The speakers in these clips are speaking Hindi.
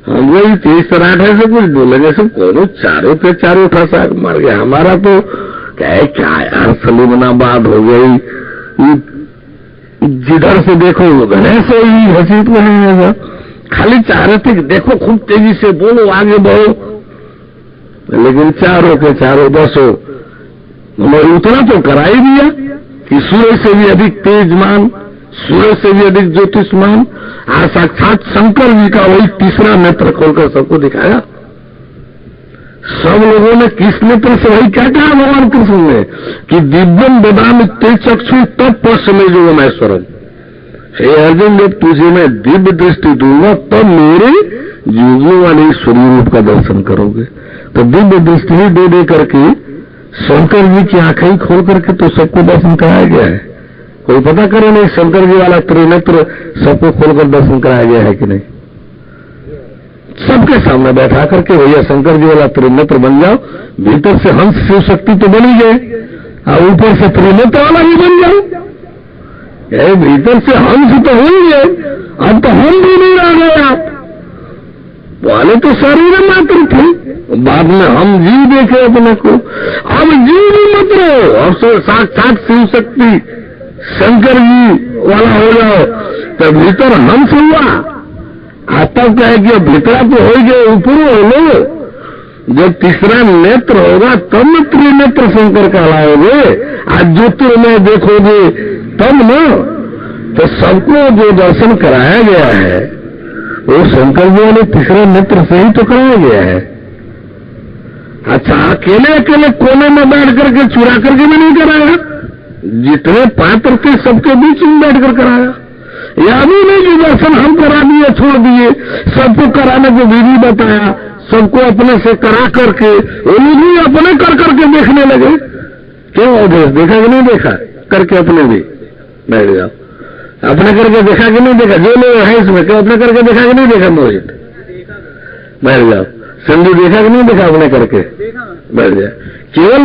हम वही 23-28 से कुछ बोलेंगे, सब कौन चारों के चारों ठसा मर गया। हमारा तो क्या है, क्या यार सलीमनाबाद हो गई, जिधर से देखो उधर ऐसे ही हंसी तो है, खाली चाह रहे थे कि देखो खूब तेजी से बोलो, आगे बढ़ो, लेकिन चारों के चारों बसो। और उतना तो करा ही दिया कि सूर्य से भी अधिक तेजमान, सूर्य से भी अधिक ज्योतिषमान, आज साक्षात शंकर जी का वही तीसरा नेत्र खोलकर सबको दिखाया। सब लोगों ने किस नेत्र से वही क्या कहा भगवान कृष्ण ने कि दिव्यम ददामि ते चक्षु तब पश्चिमे जो महेश्वरम। हे अर्जुन, जब तुझे मैं दिव्य दृष्टि दूंगा तब मेरे योगियों वाले ईश्वरीय रूप का दर्शन करोगे। तो दिव्य दृष्टि ही दे करके शंकर जी की आंखें ही खोल करके तो सबको दर्शन कराया गया है। कोई पता करे नहीं शंकर जी वाला त्रिनेत्र सबको खोलकर दर्शन कराया गया है कि नहीं। सबके सामने बैठा करके भैया शंकर जी वाला त्रिनेत्र बन जाओ, भीतर से हंस शिव शक्ति तो बन ही गए और ऊपर से त्रिनेत्र वाला भी बन जाओ। भीतर से हंस तो हो ही गए, अब तो हम भी नहीं रह गए। आप पहले तो शरीर मात्र थे, बाद में हम जीव देखे अपने को, अब जीव भी मत रहो, अब साक्षात शिव शक्ति शंकर जी वाला हो जाओ। तो भीतर हंस हुआ, आता क्या है कि अब भीतरा तो हो गए, ऊपर हो लो। जब तीसरा नेत्र होगा तब न त्रिनेत्र शंकर कहलाओगे, आज ज्योतिर्मय देखोगे तब न। तो सबको जो दर्शन कराया गया है वो शंकर जी वाले तीसरे नेत्र से ही तो कराया गया है। अच्छा, अकेले अकेले कोने में बैठ करके चुरा करके भी नहीं कराया, जितने पात्र थे सबके बीच में बैठकर कराया। या भी नहीं कि दर्शन हम करा दिए छोड़ दिए, सबको कराने को विधि बताया, सबको अपने से करा करके वो भी अपने कर करके देखने लगे। क्यों अवधेश, देखा कि नहीं देखा? करके अपने भी बैठ जाओ, अपने करके देखा कि नहीं देखा? जो लोग है इसमें क्यों अपने करके देखा कि नहीं देखा? मोहित बैठ जाओ, संधु देखा कि नहीं देखा? अपने करके बैठ जाए। केवल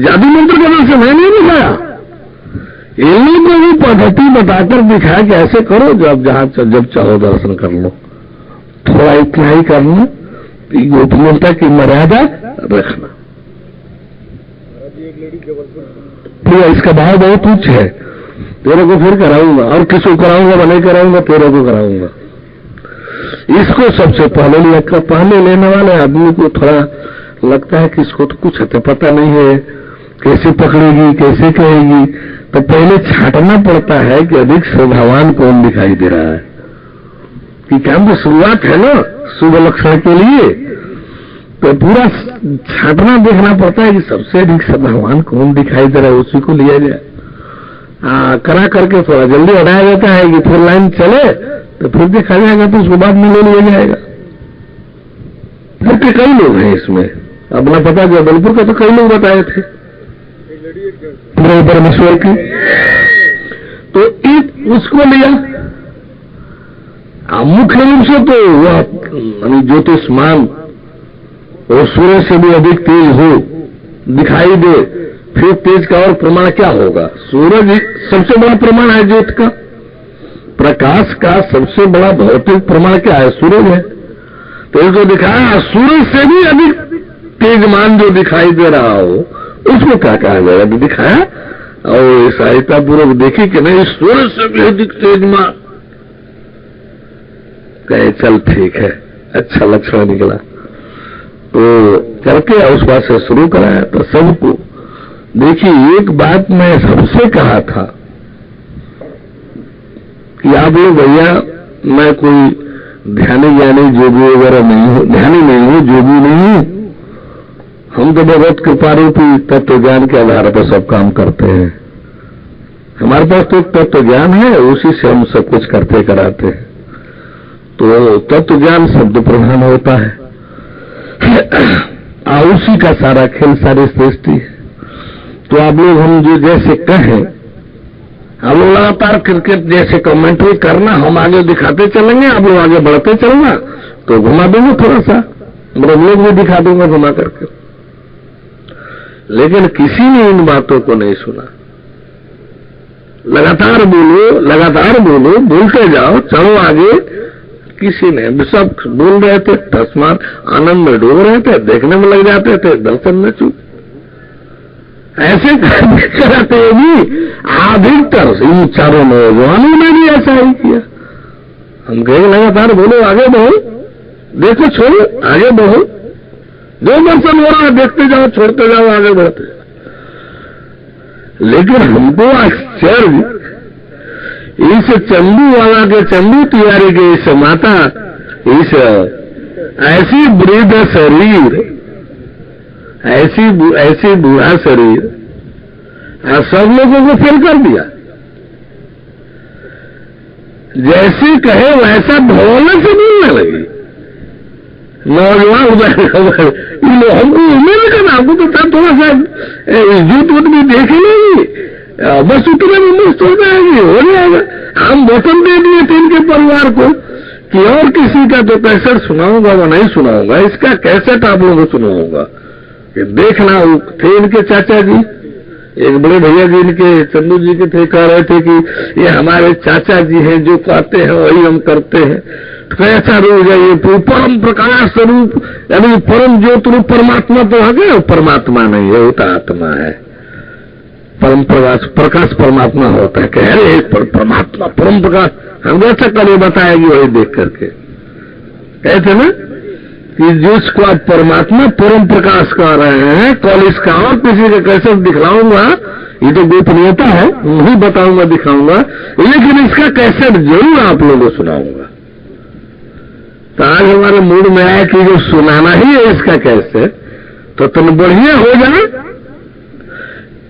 जादू मंत्र के नाम से मैं नहीं दिखाया, इन्हीं को भी पद्धति बताकर दिखाया कि ऐसे करो, जब चाहो दर्शन कर लो। थोड़ा इतना ही करना, गोपनीयता की मर्यादा रखना। फिर इसका भाव बहुत उच्च है, तेरे को फिर कराऊंगा और किसको कराऊंगा, मैं नहीं कराऊंगा, तेरे को कराऊंगा। इसको सबसे पहले लिया, पहले लेने वाले आदमी को थोड़ा लगता है कि इसको तो कुछ पता नहीं है, कैसे पकड़ेगी, कैसे कहेगी। तो पहले छांटना पड़ता है कि अधिक श्रद्धावान कौन दिखाई दे रहा है, कि क्या तो शुरुआत है ना शुभ लक्षण के लिए। तो पूरा छांटना देखना पड़ता है कि सबसे अधिक श्रद्धावान कौन दिखाई दे रहा है, उसी को लिया जाए। करा करके थोड़ा जल्दी हटाया जाता है कि फिर लाइन चले तो फिर देखा जाएगा, तो उसके बाद में ले लिया जाएगा। फिर कई लोग हैं इसमें, अपना पता जबलपुर का तो कई लोग बताए थे परमेश्वर की, तो एक उसको लिया। मुख्य रूप से तो वह ज्योतिषमान और सूर्य से भी अधिक तेज हो, दिखाई दे। फिर तेज का और प्रमाण क्या होगा? सूरज सबसे बड़ा प्रमाण है ज्योत का, प्रकाश का सबसे बड़ा भौतिक प्रमाण क्या है? सूरज है। तो इसको दिखाया सूरज से भी अधिक तेजमान जो दिखाई दे रहा हो उसको क्या कहा जाएगा? तो दिखाया और सहायता पूर्वक देखी कि नहीं सूरज से भी अधिक तेजमान। कहे चल ठीक है, अच्छा लक्षण निकला। तो करके उस बात से शुरू कराया। तो सबको देखिए, एक बात मैं सबसे कहा था कि आप लोग भैया, मैं कोई ध्यानी ज्ञानी जोगी वगैरह नहीं हूं, ध्यानी नहीं हूं, जोगी नहीं हूं। हम तो भगवत कृपा रूपी तत्व ज्ञान के आधार पर सब काम करते हैं। हमारे पास तो तत्व ज्ञान है, उसी से हम सब कुछ करते कराते हैं। तो तत्व ज्ञान शब्द प्रधान होता है, उसी का सारा खेल, सारी सृष्टि है। तो आप लोग हम जो जैसे कहें, हम लोग लगातार क्रिकेट जैसे कमेंट्री करना, हम आगे दिखाते चलेंगे, आप लोग आगे बढ़ते चलना। तो घुमा दूंगा थोड़ा सा, हम लोग भी दिखा दूंगा घुमा करके। लेकिन किसी ने इन बातों को नहीं सुना। लगातार बोलो, लगातार बोलो, बोलते जाओ, चलो आगे, किसी ने, सब बोल रहे थे, तस्मात आनंद में डूब रहे थे, देखने में लग जाते थे, दर्शन में चूक ऐसे कराते भी अधिकतर इन चारों नौजवानों ने भी ऐसा ही किया। हम कहेंगे लगातार बोलो, आगे बढ़ो, देखो छोड़ो, आगे बढ़ो, जो दर्शन हो रहा है देखते जाओ, छोड़ते जाओ, आगे बढ़ते। लेकिन हमको आश्चर्य इस चंदू वाला के, चंदू तिवारी के इस माता, इस ऐसी वृद्ध शरीर, ऐसी बूढ़ा शरीर सब लोगों को फेल कर दिया। जैसे कहे वैसा भोले से बोलने लगी। नौजवान हमको उम्मीद करना, हमको तो था थोड़ा सा जूत वूत भी देख लेंगे, बस उतने में मुस्त हो जाएगी, हो जाएगा। हम वचन दे दिए थे इनके परिवार को कि और किसी का तो कैसेट सुनाऊंगा वो नहीं सुनाऊंगा, इसका कैसेट आप लोगों को सुनाऊंगा। देखना थे इनके चाचा जी, एक बड़े भैया जी इनके चंदू जी के थे, कह रहे थे कि ये हमारे चाचा जी हैं, जो कहते हैं वही हम करते हैं। तो कैसा रूप है ये, परम प्रकाश स्वरूप, यानी परम ज्योत रूप परमात्मा तो आ गया, परमात्मा नहीं है, वो तो आत्मा है। परम प्रकाश परमात्मा होता है। कह रहे परमात्मा परम प्रकाश, हम जैसा कल बताएगी वही देख करके कहते ना कि जिसको आप परमात्मा परम प्रकाश कह रहे हैं, कल इसका और किसी का कैसे दिखलाऊंगा, ये तो गोपनीयता है, नहीं बताऊंगा, दिखाऊंगा, लेकिन इसका कैसे जरूर आप लोगों को सुनाऊंगा। तो आज हमारे मूड में आया कि जो सुनाना ही है इसका कैसे, तो तुम बढ़िया हो जाए,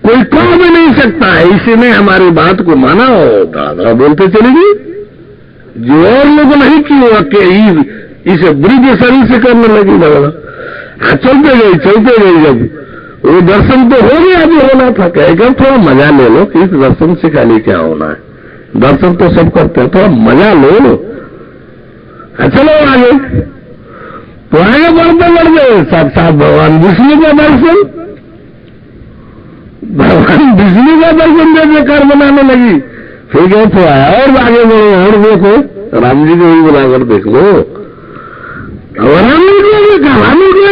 कोई कह भी नहीं सकता है। इसी ने हमारी बात को माना और दादा बोलते चलेगी, जो और लोग नहीं किए कि इसे वृद्ध शरीर से करने लगी झगड़ा। चलते गई, जब वो दर्शन तो हो गया, जो होना था, कहेगा थोड़ा मजा ले लो कि इस दर्शन से खाली क्या होना है, दर्शन तो सब करते हैं, थोड़ा मजा लो। चलो आगे, तो आगे बढ़ते साक्षात भगवान विष्णु का दर्शन, भगवान विष्णु का दर्शन देते कर बनाने लगी। फिर क्या तो आया और आगे बढ़ो और देखो, राम जी को भी बुलाकर देख लो, और राम जी को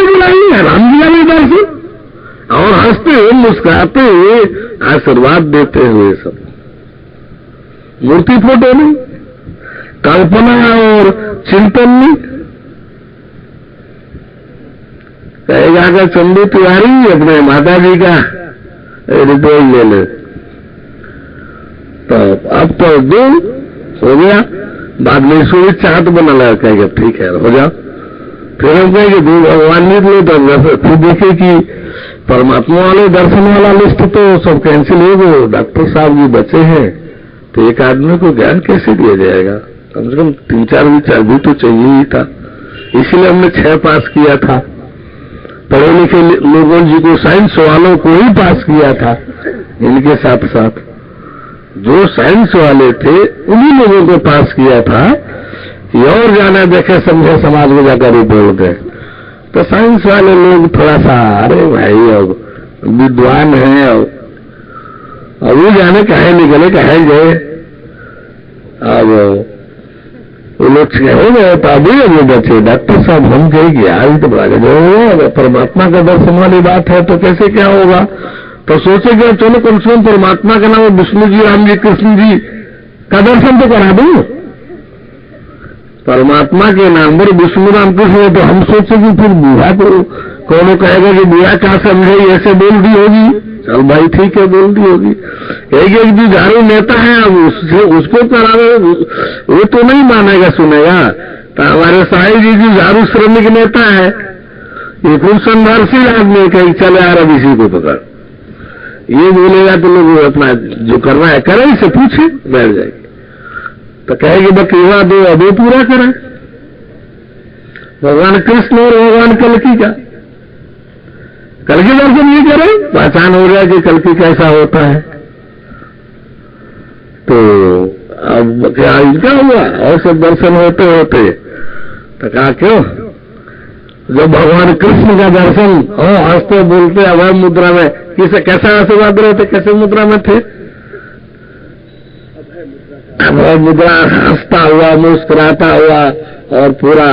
बुलाइए, राम जी का भी दर्शन, और हंसते हुए मुस्कुराते हुए आशीर्वाद देते हुए सब। मूर्ति फोटो नहीं, कल्पना और चिंतन नहीं। कहेगा कि चंदू तिवारी अपने माता जी का रिपोर्ट ले ले, तो अब तो दो हो गया, बाद में ईश्वरी चाहत बना लगा, कहेगा ठीक है हो जाओ। फिर हम कहेंगे दो भगवान निकले, तो फिर देखे कि परमात्मा वाले दर्शन वाला लिस्ट तो सब कैंसिल हो गए, डॉक्टर साहब जी बचे हैं, तो एक आदमी को ज्ञान कैसे दिया जाएगा? कम से कम 3-4 विचार भी तो चाहिए ही था। इसलिए हमने 6 पास किया था, पढ़े लिखे लोगों जी को, साइंस वालों को ही पास किया था। इनके साथ साथ जो साइंस वाले थे उन्हीं लोगों को पास किया था। ये और जाने देखे समझे समाज में जाकर ही बोल गए, तो साइंस वाले लोग थोड़ा सा अरे भाई अब विद्वान हैं, अब वो जाने कहे निकले कहे गए, अब वो लोग हो गए तो अभी अभी बचे। डॉक्टर साहब हम कहेंगे आज तो बड़ा जो परमात्मा का दर्शन वाली बात है तो कैसे क्या होगा, तो सोचेगा चलो कम से कम परमात्मा का नाम विष्णु जी, राम जी, कृष्ण जी का दर्शन तो करा दूं। परमात्मा के नाम पर विष्णु राम कृष्ण, तो हम सोचेंगे फिर बूढ़ा को कौन कहेगा कि बूढ़ा क्या समझे, ऐसे बोल दी होगी, चल भाई ठीक है बोल दी होगी। एक जुझारू नेता है, अब उसको करावे, वो तो नहीं मानेगा सुनेगा। तो हमारे साईं जी जुझारू श्रमिक नेता है, ये खूब संघर्षी आदमी, कहीं चले आ रहा इसी को पकड़, ये बोलेगा तो लोग अपना जो करना है करे, इसे पूछे बैठ जाएगी, तो कहेगी बकीवा दो अभी पूरा करें। भगवान कृष्ण और भगवान कल्कि का, कल्कि दर्शन ये करें, पहचान हो जाए कि कल्कि कैसा होता है। तो अब क्या इनका हुआ, और सब दर्शन होते होते तो कहा क्यों, जब भगवान कृष्ण का दर्शन हो, हंसते बोलते अभय मुद्रा में, किसे कैसा आशीर्वाद रहे थे, कैसे मुद्रा में थे, अभय मुद्रा, हंसता हुआ मुस्कुराता हुआ और पूरा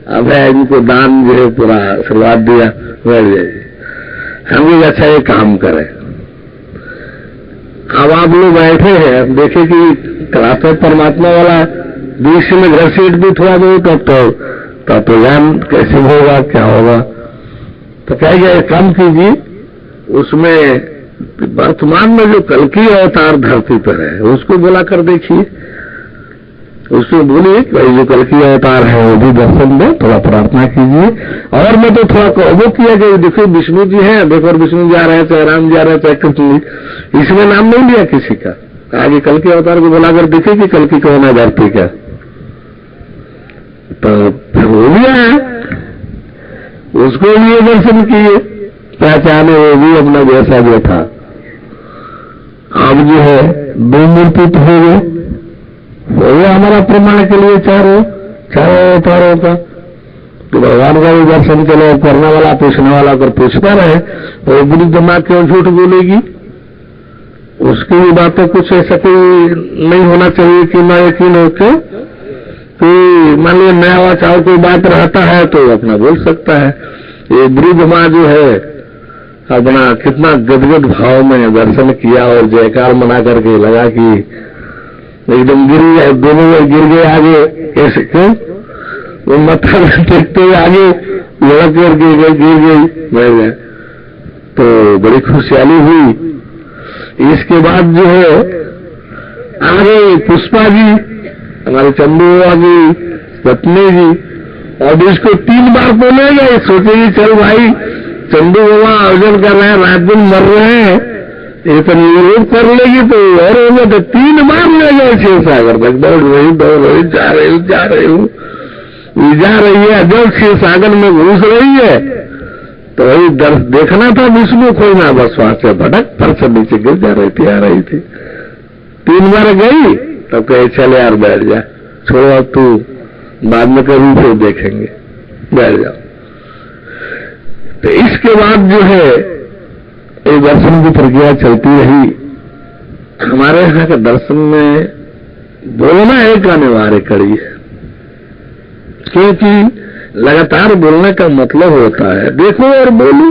अब है इनको दान जो है पूरा आशीर्वाद दिया, बैठ जाइए। हम भी अच्छा ये काम करें। अब आप लोग बैठे हैं, देखे कि क्लास में परमात्मा वाला बीच में घर सीट भी थोड़ा दो, तब तो ज्ञान कैसे होगा, क्या होगा। तो क्या काम कीजिए, उसमें वर्तमान में जो कल की अवतार धरती पर है उसको बुला कर देखिए, उसको बोलिए कि भाई जो कल की अवतार है वो भी दर्शन दे, थोड़ा प्रार्थना कीजिए। और मैं तो थोड़ा वो किया कि देखो विष्णु जी हैं, देखो विष्णु जा रहे हैं, चाहे राम जा रहे हैं, चाहे कृष्ण, इसमें नाम नहीं लिया किसी का। आगे कल के अवतार को बुलाकर देखे कि कल की कौन है धरती का, तो फिर वो भी आया, उसको भी दर्शन किए, पहचाने वो भी अपना जैसा जो था। अब जो है 2 मूर्ति तो हो गए, वो हमारा प्रमाण के लिए चारों अवतारों का, तो भगवान का भी दर्शन चलो, करने वाला पूछने वाला अगर पूछता रहे तो बुरी दिमाग क्यों झूठ बोलेगी, उसकी भी बातों कुछ ऐसा कोई नहीं होना चाहिए कि ना यकीन होके कि मान लीजिए नया हुआ चाहो कोई बात रहता है तो अपना बोल सकता है। ये वृद्ध माँ जो है अपना कितना गदगद भाव में दर्शन किया और जयकार मना करके लगा कि एकदम गिर गए, दोनों में गिर गए आगे, कैसे क्यों वो मत्था टेकते हुए आगे लड़क करके गिर गई, बैठ गए, तो बड़ी खुशहाली हुई। इसके बाद जो है आगे पुष्पा जी, हमारे चंदू बाबा जी, पत्नी जी, और इसको 3 बार बोले गए, सोचेगी चल भाई चंदू बाबा अर्जन कर रहे हैं, रात दिन मर रहे हैं, ये तो योग कर लेगी तो और होगा, तो 3 बार ले गए क्षीर सागर तक, दौड़ रही जा रही है। जब क्षीर सागर में घुस रही है तो वही दर्श देखना था विष्णु कोई ना, बस वहां से भटक पर से नीचे गिर जा रही थी, आ रही थी। 3 बार गई तब कहे चल यार बैठ जा, छोड़ो अब तू बाद में कभी फिर देखेंगे, बैठ जाओ। तो इसके बाद जो है ये दर्शन की प्रक्रिया चलती रही। हमारे यहाँ के दर्शन में बोलना एक अनिवार्य कड़ी है, क्योंकि लगातार बोलने का मतलब होता है देखो और बोलो।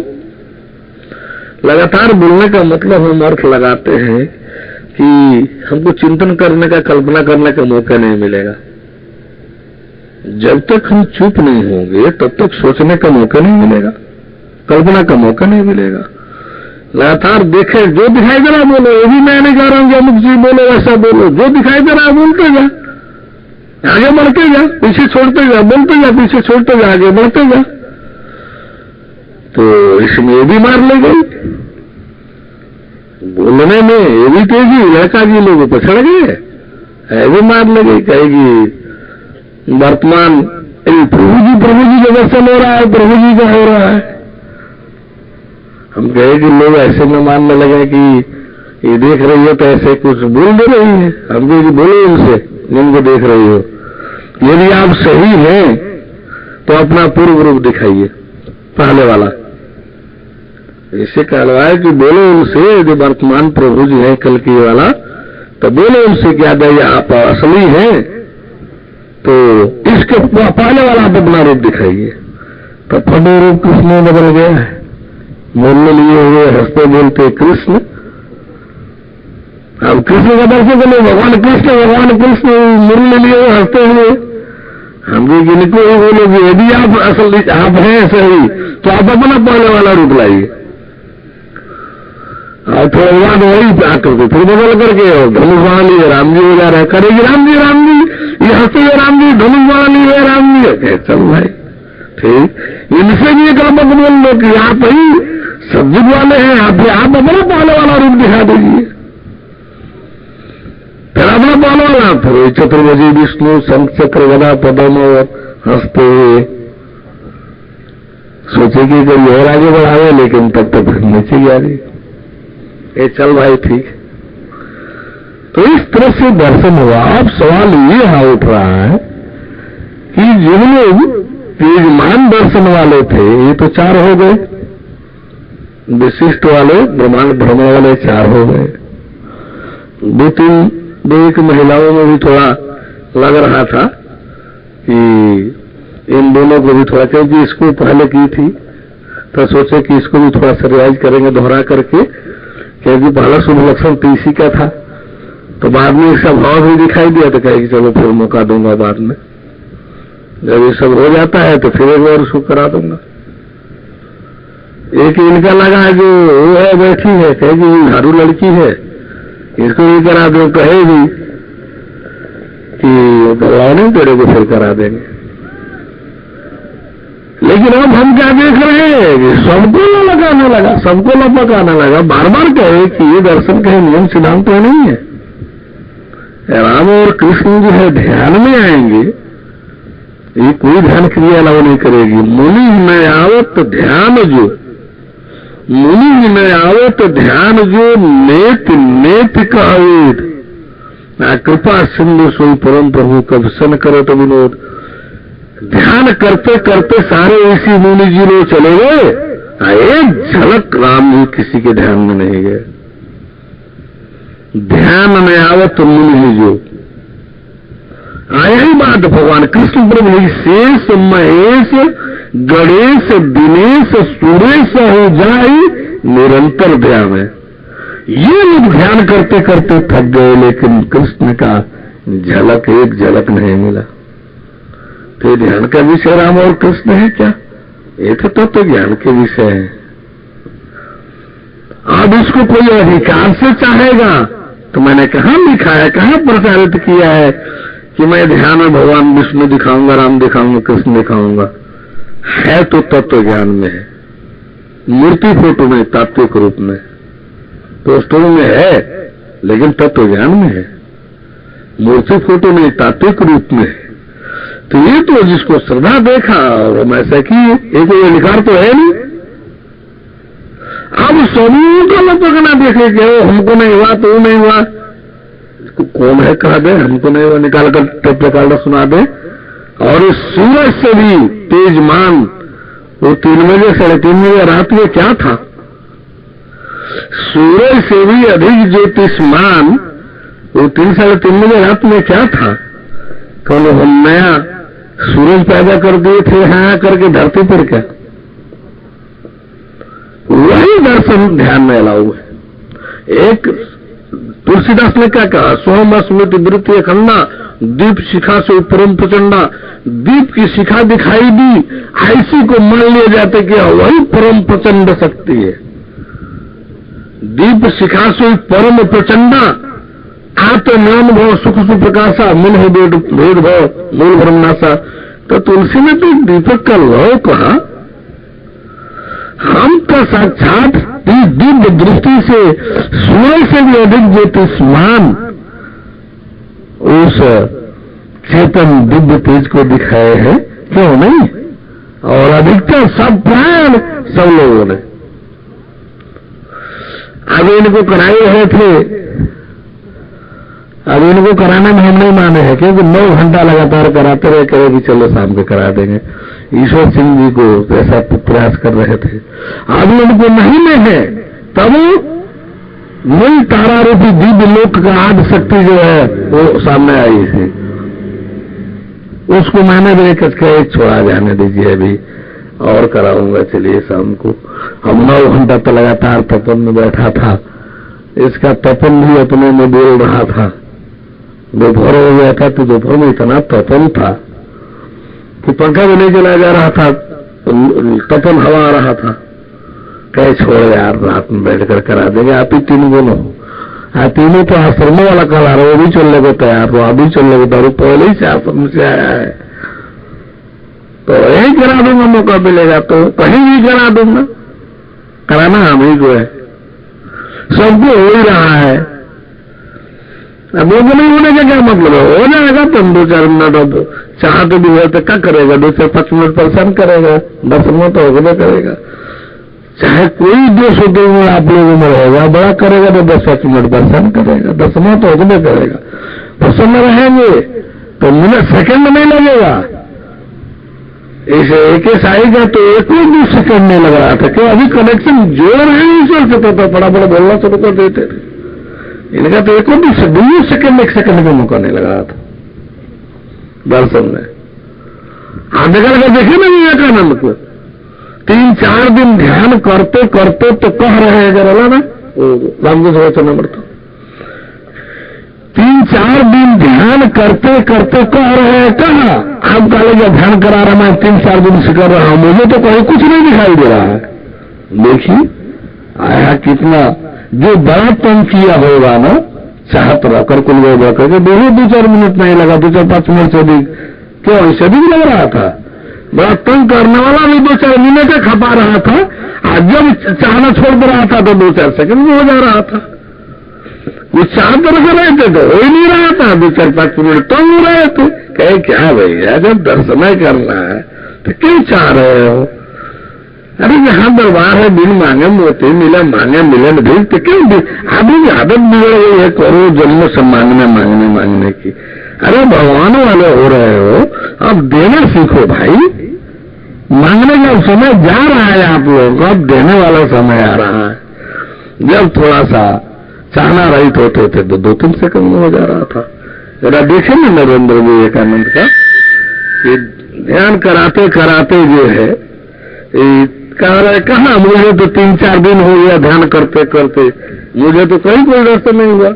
लगातार बोलने का मतलब हम अर्थ लगाते हैं कि हमको चिंतन करने का, कल्पना करने का मौका नहीं मिलेगा। जब तक हम चुप नहीं होंगे तब तक सोचने का मौका नहीं मिलेगा, कल्पना का मौका नहीं मिलेगा। लगातार देखे, जो दिखाई दे रहा बोलो, ये भी मैं नहीं कह रहा हूं कि अमुक जी बोलो वैसा बोलो, जो दिखाई दे रहा बोलते जा, आगे बढ़ते जा, पीछे छोड़ते जा, बोलते जा, पीछे छोड़ते जा, आगे बढ़ते जा। तो इसमें ये भी मार ले गई, बोलने में ये भी तेजी, लड़का जी लोग पछड़ गए, ये भी मार ले गई। कहेगी वर्तमान प्रभु जी का दर्शन हो रहा है, प्रभु जी का हो रहा है। हम कहे कि लोग ऐसे में मानने लगे कि ये देख रही हो तो ऐसे कुछ बोल दे रही है। हम कहे कि बोलो उनसे जिनको देख रही हो, यदि आप सही हैं तो अपना पूर्व रूप दिखाइए, पहले वाला इसे कहलवाए कि बोलो उनसे, यदि वर्तमान प्रभु जी है कल की वाला, तो बोलो उनसे क्या दे, आप असली हैं तो इसके पहले वाला आप अपना रूप दिखाइए। तो फटो रूप कृष्ण बदल गया है, बोलने लिए हुए हंसते बोलते कृष्ण। अब कृष्ण का दर्शन करो, भगवान कृष्ण मुरली लिए हुए हंसते हुए। हम भी जिनको ही बोलोगे यदि आप असल आप हैं सही तो आप अपना पहले वाला रूप लाइए, और थोड़ा बाद वही आकर के फिर बदल करके धनुष वाला लिए राम जी हो जा रहा है, करेगी राम जी ये हंसते हुए राम जी, धनुष वाला लिए राम जी। चल भाई ठीक, इनसे भी एक रमक बोल लो कि आप ही सब्जुग वाले हैं, आप अपना पहले वाला रूप दिखा दीजिए, फिर अपना पहले वाला, फिर चतुर्भुजी विष्णु शंख चक्र गदा पद्म हंसते हुए सोचे कि कोई और आगे बढ़ावे, लेकिन तब तक फिर नीचे जा रही। ये चल भाई ठीक। तो इस तरह से दर्शन हुआ। अब सवाल ये यहाँ उठ रहा है कि जिन लोग यजमान दर्शन वाले थे ये तो 4 हो गए, विशिष्ट वाले ब्रह्मांड भ्रमण वाले 4 हो गए, 2-3 महिलाओं में भी थोड़ा लग रहा था कि इन दोनों को भी थोड़ा, क्योंकि इसको पहले की थी तो सोचे कि इसको भी थोड़ा सा रिवाइज करेंगे दोहरा करके, क्योंकि पहला शुभ लक्षण तो इसी का था। तो बाद में इसका भाव भी दिखाई दिया तो कहेगी चलो फिर मौका दूंगा बाद में, जब ये सब हो जाता है तो फिर एक बार उसको करा दूंगा। एक इनका लगा जो वो है बैठी है, कहेगी झाड़ू लड़की है, इसको भी करा दो, कहेगी कि भगवान तेरे को फिर करा देंगे। लेकिन अब हम क्या देख रहे हैं कि सबको न लगाने लगा, सबको लपकाने लगा, बार बार कहे कि ये दर्शन कहीं नियम सिद्धांत तो नहीं है। राम और कृष्ण जो है ध्यान में आएंगे, ये कोई ध्यान क्रिया अलाव नहीं करेगी। मुनि में आवत ध्यान जो, मुनि में आवत ध्यान जो, नेत नेत का वेद, कृपा सिंधु सोई परम प्रभु कब सन करो तो विनोद। ध्यान करते करते सारे इसी मुनि जी लोग चले गए, एक झलक राम जी किसी के ध्यान में नहीं गए। ध्यान में आवत मुनि जो आया ही बात भगवान कृष्ण प्रभु शेष महेश गणेश दिनेश सुरेश हो जाए निरंतर ध्यान है। ये लोग ध्यान करते करते थक गए, लेकिन कृष्ण का झलक, एक झलक नहीं मिला। तो ध्यान का विषय राम और कृष्ण है क्या? ये तो ज्ञान के विषय है। अब इसको कोई अधिकार से चाहेगा तो मैंने कहां लिखा है, कहां प्रचारित किया है कि मैं ध्यान में भगवान विष्णु दिखाऊंगा, राम दिखाऊंगा, कृष्ण दिखाऊंगा? है तो तत्व ज्ञान में है, मूर्ति फोटो में, तात्विक रूप में, पोस्टरों में है, लेकिन तत्व ज्ञान में है। मूर्ति फोटो में, तात्विक रूप में है। तो ये तो जिसको श्रद्धा देखा और हम ऐसा किए, एक कोई अधिकार तो है नहीं। अब समूह का लपकना देखे कि हमको नहीं हुआ तो वो नहीं हुआ, कौन है कहा दे, हमको नहीं हुआ निकाल कर टेप निकालना सुना दे। और इस सूरज से भी तेजमान वो 3 बजे 3:30 बजे रात में क्या था? सूरज से भी अधिक ज्योतिषमान वो 3-3:30 बजे रात में क्या था? कौन हम नया सूरज पैदा कर दिए थे यहाँ करके धरती पर? क्या वही दर्शन ध्यान में अलाउ है। एक तुलसीदास ने क्या कहा? सोम स्मृति वृत्ति खन्ना दीप शिखा से परम प्रचंडा। दीप की शिखा दिखाई दी, ऐसी को मान लिया जाता कि वही परम प्रचंड शक्ति है। दीप शिखा से परम प्रचंडा आत्म ज्ञान भव सुख सुप्रकाशा मन हो भेद भव मूल ब्रह्मनाशा। तो तुलसी ने तो दीपक का लौ कहा। हम तो साक्षात दिव्य दृष्टि से सूर्य से भी अधिक ज्योतिषमान उस चेतन दिव्य तेज को दिखाए हैं, क्यों नहीं? और अधिकतर सब प्राण सब लोगों ने अभी इनको कराए रहे थे। अब इनको कराने में हम नहीं माने हैं, क्योंकि 9 घंटा लगातार कराते रहे, करे भी चलो शाम को करा देंगे। ईश्वर सिंह जी को ऐसा प्रयास कर रहे थे। अब इनको नहीं में है, तब नई तारा रूपी दिव्य लोक का आदि शक्ति जो है वो सामने आई थी। उसको मैंने भी एक छोड़ा जाने दीजिए, अभी और कराऊंगा, चलिए शाम को। हम 9 घंटा तो लगातार तपन में बैठा था, इसका तपन भी अपने में बोल रहा था। दोपहर हो गया था तो दोपहर में इतना तपन था कि पंखा भी नहीं चलाया जा रहा था, तपन हवा आ रहा था। कहे छोड़ यार, रात में बैठकर करा देंगे, आप ही 3 दोनों हो। तीनों तो आश्रमों वाला कल आ रहा, वो भी चलने को तैयार हो, अभी चलने को दारू पहले ही से आश्रम से आया है, तो यही करा दूंगा, मौका मिलेगा तो कहीं भी करा दूंगा। कराना हम ही को है, सबको हो ही रहा है। अब वो नहीं होने का क्या मतलब है? हो जाएगा तुम 2-4 मिनट, अब चाहते भी है तो क्या करेगा? 2 से 5 मिनट परेशान करेगा, 10 मिनट तो होगा करेगा। चाहे कोई देश होते हुए आप लोगों में रहेगा, बड़ा करेगा तो 10-5 मिनट परेशान करेगा, 10 मिनट तो होगा करेगा। प्रसन्न रहेंगे तो मिनट सेकंड नहीं लगेगा। इसे एक आएगा तो 1 भी सेकंड नहीं लग रहा था, क्यों? अभी कनेक्शन जोड़ है ईश्वर से, तो बड़ा बड़ा बोलना शुरू कर देते थे। इनका तो 1 सेकंड 1 सेकंड का मौका नहीं लगा था दर्शन में। आधे घंटे देखे ना विवेकानंद को, 3-4 दिन ध्यान करते करते तो कह रहे हैं जरा ना रामकृष्ण वचनामृत, 3-4 दिन ध्यान करते करते कह रहे हैं कहा आप कॉलेज ध्यान करा रहा, मैं 3-4 दिन से कर रहा हूं, मुझे तो कहीं कुछ नहीं दिखाई दे रहा है। देखिए आया कितना जो बड़ा तंग किया होगा ना, चाहत रखकर कुल करके दोनों 2-4 मिनट नहीं लगा, 2-4-5 मिनट से अधिक, क्यों इससे भी लग रहा था। बड़ा तंग करने वाला भी 2-4 मिनट खपा रहा था, आज जब चाहना छोड़ दे रहा था तो 2-4 सेकंड में हो जा रहा था। वो चाह तो रहे थे तो हो ही नहीं रहा था, 2-4-5 मिनट तंग हो रहे थे। कहे क्या भैया जब दर्शन करना है तो क्यों चाह रहे हो? अरे यहाँ दरबार है, बिन मांगे मोती मिले, मांगे मिले नहीं, तो क्यों आदमी आदत बिगड़ गई है करो जन्म से मांगने की। अरे भगवान वाले हो रहे हो, अब देना सीखो भाई। मांगने का समय जा रहा है आप लोगों का, अब देने वाला समय आ रहा है। जब थोड़ा सा चाहना रहित होते थे तो 2-3 सेकंड में हो जा रहा था। जरा देखे ना नरेंद्र विवेकानंद का, कि ध्यान कराते कराते जो है कहा मुझे तो 3-4 दिन हो गया ध्यान करते करते, मुझे तो कहीं कोई रास्ता नहीं हुआ।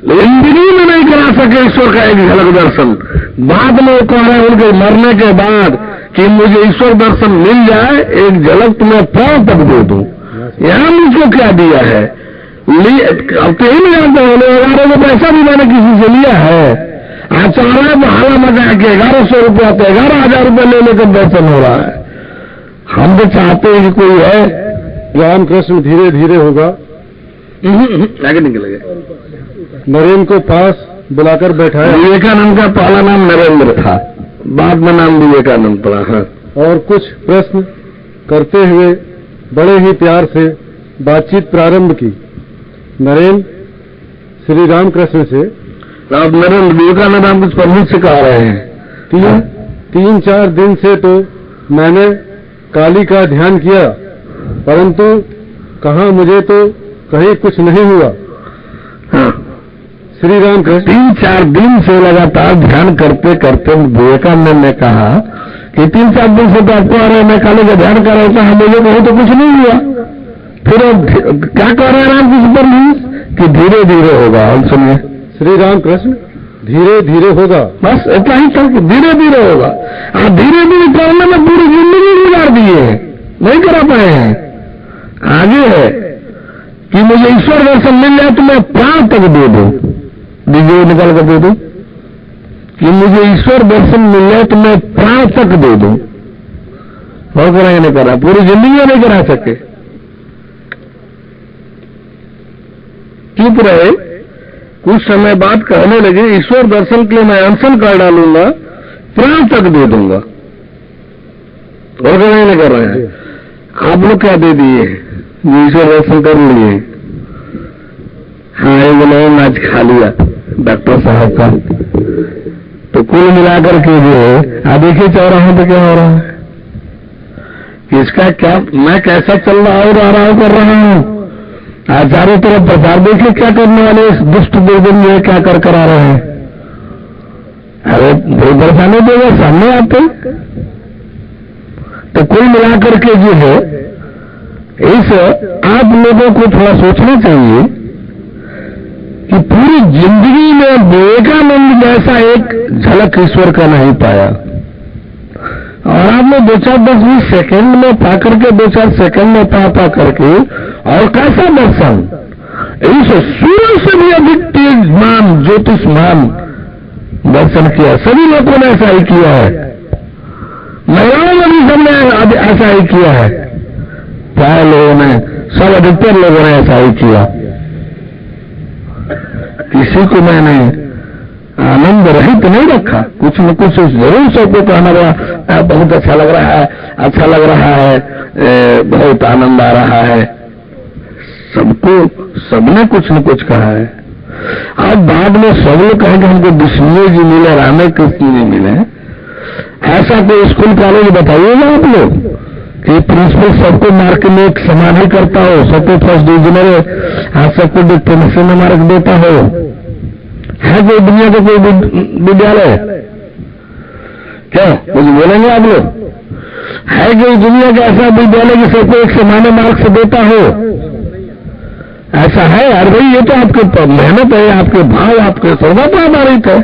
लेकिन जिंदगी में नहीं करा सके ईश्वर का एक झलक दर्शन। बाद में वो कह रहे हैं उनके मरने के बाद कि मुझे ईश्वर दर्शन मिल जाए, एक झलक तुम्हें पांव तक दे दूं। यहां मुझको क्या दिया है? अब तो ही नहीं जानते हो, 11 को पैसा भी मैंने किसी से लिया है। आज चाह रहा है तो हाला मजा के 1100 रुपया तो 11,000 रुपया ले लेकर दर्शन हो रहा है। हम तो चाहते हैं कि कोई है रामकृष्ण धीरे धीरे होगा, आगे निकलेगा। नरेंद्र को पास बुलाकर बैठाया। विवेकानंद का पहला नाम नरेंद्र था, बाद में नाम विवेकानंद पड़ा। हाँ। और कुछ प्रश्न करते हुए बड़े ही प्यार से बातचीत प्रारंभ की। नरेंद्र श्री रामकृष्ण से, अब नरेंद्र विवेकानंद हम कुछ प्रभु से कह रहे हैं। 3-4 दिन से तो मैंने काली का ध्यान किया, परंतु कहा मुझे तो कहीं कुछ नहीं हुआ। हाँ। श्री रामकृष्ण 3-4 दिन से लगातार ध्यान करते करते विवेकानंद ने कहा कि 3-4 दिन से तो आपको आ रहे मैं काली का ध्यान कर रहा था, मुझे कहीं तो कुछ नहीं हुआ। फिर क्या कह रहे हैं रामकृष्ण पर कि धीरे धीरे होगा। हम सुनिए। श्री रामकृष्ण धीरे धीरे होगा, बस इतना ही था कि धीरे धीरे होगा। आप धीरे धीरे करने में पूरी जिंदगी गुजार दिए हैं, नहीं करा पाए हैं। आगे है कि मुझे ईश्वर दर्शन मिल जाए तो मैं प्राण तक दे दूं, डिग्री निकाल कर दे दूं कि मुझे ईश्वर दर्शन मिल जाए तो मैं प्राण तक दे दूं। और कराए नहीं करा, पूरी जिंदगी नहीं करा सके, चुप रहे। कुछ समय बाद कहने लगे ईश्वर दर्शन के लिए मैं अनशन कर डालूंगा, प्राण तक दे दूंगा। और नहीं कर रहे हैं। आप लोग क्या दे दिए? ईश्वर दर्शन कर लिए। हाँ एक लोग आज खा लिया डॉक्टर साहब का। तो कुल मिलाकर के जो है आप देखिए चौराहों पे क्या हो रहा है, इसका क्या मैं कैसा चल रहा हूं, कर रहा हूं। चारों तरफ प्रचार देखिए क्या करने वाले इस दुष्ट दुर्गुण में क्या कर करा रहे हैं। अरे बहुत परेशानी देगा सामने आते। तो कुल मिलाकर के जो है इस आप लोगों को थोड़ा सोचना चाहिए कि पूरी जिंदगी में विवेकानंद जैसा एक झलक ईश्वर का नहीं पाया, और आपने 2-4-10-20 सेकंड में पा करके 2-4 सेकंड में पा करके, और कैसा दर्शन, इस सूर्य से भी अधिक तेजमान ज्योतिषमान दर्शन किया। सभी लोगों ने ऐसा ही किया है, महिलाओं ने भी सबने ऐसा ही किया है, प्राय लोगों ने, सब अधिकतर लोगों ने ऐसा ही किया। किसी को मैंने आनंद रहित नहीं रखा, कुछ न कुछ जरूर सबको कहना रहा बहुत अच्छा लग रहा है, अच्छा लग रहा है, बहुत आनंद आ रहा है। सबको सबने कुछ न कुछ कहा है। अब बाद में सब लोग कहेंगे हमको विष्णु जी मिले, रामे कृष्ण जी मिले। ऐसा कोई स्कूल कॉलेज बताइएगा आप लोग कि प्रिंसिपल सबको मार्क में एक समान ही करता हो, सबको फर्स्ट डिविजनर आज सबको डिप्लोमेसी में मार्क देता हो? है कोई दुनिया का कोई विद्यालय? क्या कुछ बोलेंगे आप लोग? है कोई दुनिया का ऐसा विद्यालय कि सबको एक समान मार्क से देता हो? ऐसा है? अरे भाई ये तो आपके मेहनत है, आपके भाव, आपके श्रद्धा पर आधारित है।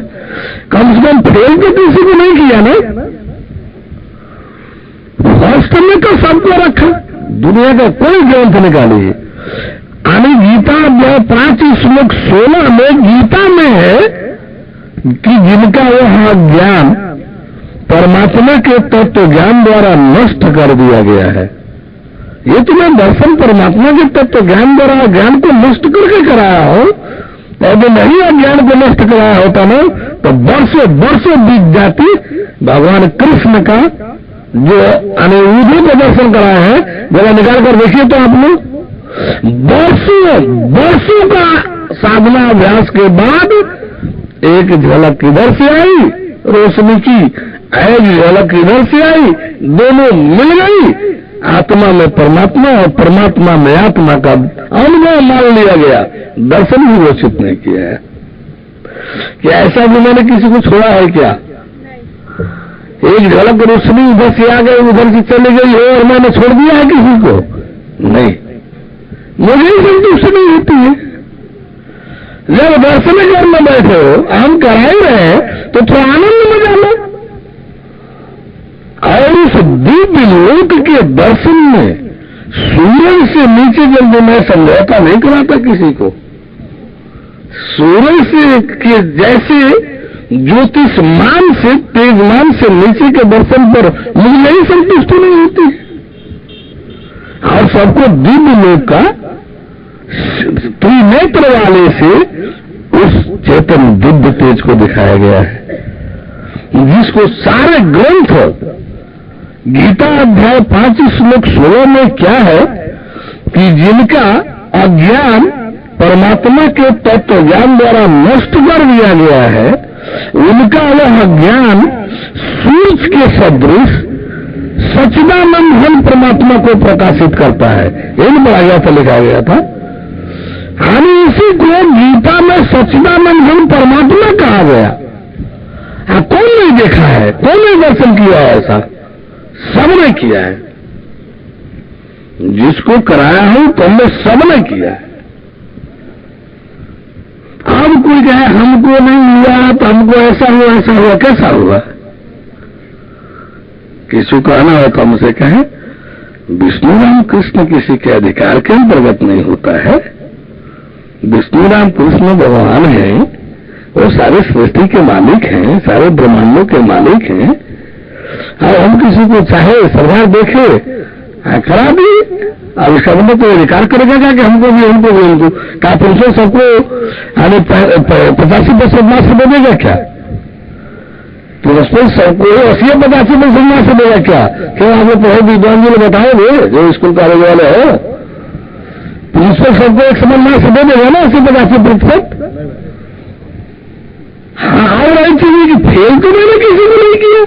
कम से कम फेल तो किसी को नहीं किया ना, फर्स्ट में तो सबको रखा। दुनिया का कोई ग्रंथ निकालिए, आनी गीता अध्याय 5 श्लोक 16 में गीता में है कि जिनका वह ज्ञान परमात्मा के तत्व ज्ञान द्वारा नष्ट कर दिया गया है। ये तो मैं दर्शन परमात्मा के तत्व ज्ञान द्वारा ज्ञान को नष्ट करके कराया हो, और जो नहीं ज्ञान को नष्ट कराया होता ना तो वर्षों वर्षों बीत जाती। भगवान कृष्ण का जो अनुभूति को दर्शन कराया है, जरा निकाल कर देखिए तो आप लोग, वर्षों का साधना अभ्यास के बाद एक झलक किधर से आई रोशनी की, एक झलक किधर से आई, दोनों मिल गई। आत्मा में परमात्मा और परमात्मा में आत्मा का अनुभव मान लिया गया, दर्शन भी घोषित नहीं किया है। क्या ऐसा भी मैंने किसी को छोड़ा है क्या? एक झलक रोशनी उधर से आ गई, उधर से चली गई हो और मैंने छोड़ दिया है किसी को? नहीं, मुझे संतुष्टि नहीं होती है। जब दर्शन करने बैठे हो, हम करा ही रहे तो थोड़ा आनंद में जाना। और उस दिव्य लोक के दर्शन में सूरज से नीचे जल्दी मैं समझौता नहीं कराता किसी को। सूरज से के जैसे ज्योतिषमान से तेजमान से नीचे के दर्शन पर मुझे यही संतुष्टि नहीं होती। और सबको दिव्य लोक का त्रिनेत्र वाले से उस चेतन दिव्य तेज को दिखाया गया है, जिसको सारे ग्रंथ गीता अध्याय 5 श्लोक 16 में क्या है कि जिनका अज्ञान परमात्मा के तत्व ज्ञान द्वारा नष्ट कर दिया गया है, उनका वह ज्ञान सूरज के सदृश सच्चिदानंद घन परमात्मा को प्रकाशित करता है। इन पर आज्ञा पर लिखा गया था। यानी इसी को गीता में सच्चिदानंद घन परमात्मा कहा गया। कौन नहीं देखा है? कौन नहीं दर्शन किया है? ऐसा सबने किया है। जिसको कराया हूं तुमने सबने किया है। अब कोई कहे हमको नहीं हुआ तो हमको ऐसा हुआ, कैसा हुआ? किसी को कहना हो तो हमसे कहे विष्णु राम कृष्ण किसी के अधिकार के अंतर्गत नहीं होता है। विष्णु राम कृष्ण भगवान हैं, वो सारे सृष्टि के मालिक हैं, सारे ब्रह्मांडों के मालिक हैं। और हम किसी को चाहे सरदार देखे करा दी, अब सबने तो अधिकार करेगा क्या कि हमको भी उनको क्या पुरुषों सबको 85% मार्क्स से देगा क्या? पुरुषों सबको 80-85% मार्क्स से देगा क्या? क्यों आप लोग पढ़े विद्वान जी ने बताओगे जो स्कूल कॉलेज वाले हो, पुरुषों सबको एक समान मार्क्स दे देगा ना 80-85%? हाँ, और आई चीज कि फेल तो मैंने किसी को नहीं किया।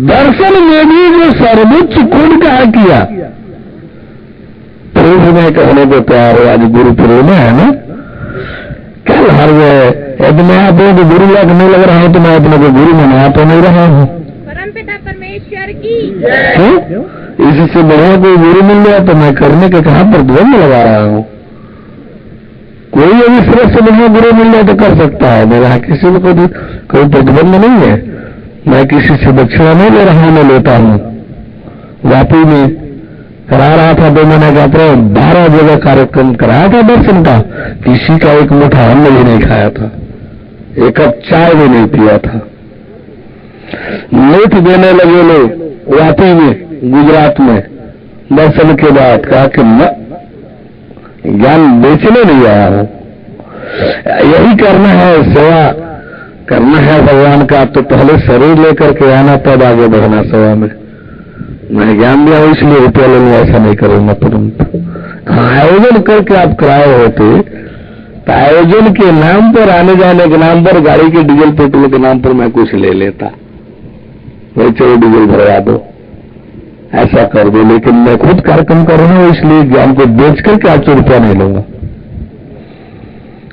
दर्शन में भी जो सर्वोच्च गुण का किया, पूर्व में कहने को तैयार हो। आज गुरु पूर्व में है ना, कल हर यदि मैं आप गुरु लाख नहीं लग रहा हूं तो मैं अपने को गुरु मना तो नहीं रहा हूं। परमपिता परमेश्वर की क्यों? इससे बढ़िया कोई गुरु मिल गया तो मैं करने के कहां प्रतिबंध लगा रहा हूं। कोई यदि सिर्फ से बढ़िया गुरु मिल जाए तो कर सकता है, मेरा किसी को कोई प्रतिबंध नहीं है। मैं किसी से दक्षिणा नहीं ले रहा हूं, मैं लेता हूं। वापी में करा रहा था 2 महीने का 12 जगह कार्यक्रम कराया था दर्शन का, किसी का एक मुठा अन्न भी नहीं खाया था, एक कप चाय भी नहीं पिया था। नोट देने लगे लोग वापी में, गुजरात में। दर्शन के बाद कहा कि मैं ज्ञान बेचने नहीं आया हूं, यही करना है, सेवा करना है भगवान का। तो पहले शरीर लेकर के आना, तब आगे बढ़ना सेवा में। मैंने ज्ञान दिया इसलिए रुपया लेने ऐसा नहीं करूंगा तुरंत। आयोजन करके आप कराए होते तो आयोजन के नाम पर, आने जाने के नाम पर, गाड़ी के डीजल पेट्रोल के नाम पर मैं कुछ ले लेता। भाई चलो डीजल भरवा दो, ऐसा कर दो, लेकिन मैं खुद कार्यक्रम कर रहा हूं, इसलिए ज्ञान को बेच करके 800 रुपया नहीं लूंगा।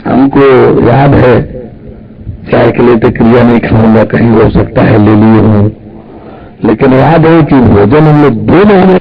हमको याद है चाय के लिए तो क्रिया नहीं खाऊंगा, कहीं हो सकता है ले लिए हूं, लेकिन याद है कि भोजन हम लोग 2 महीने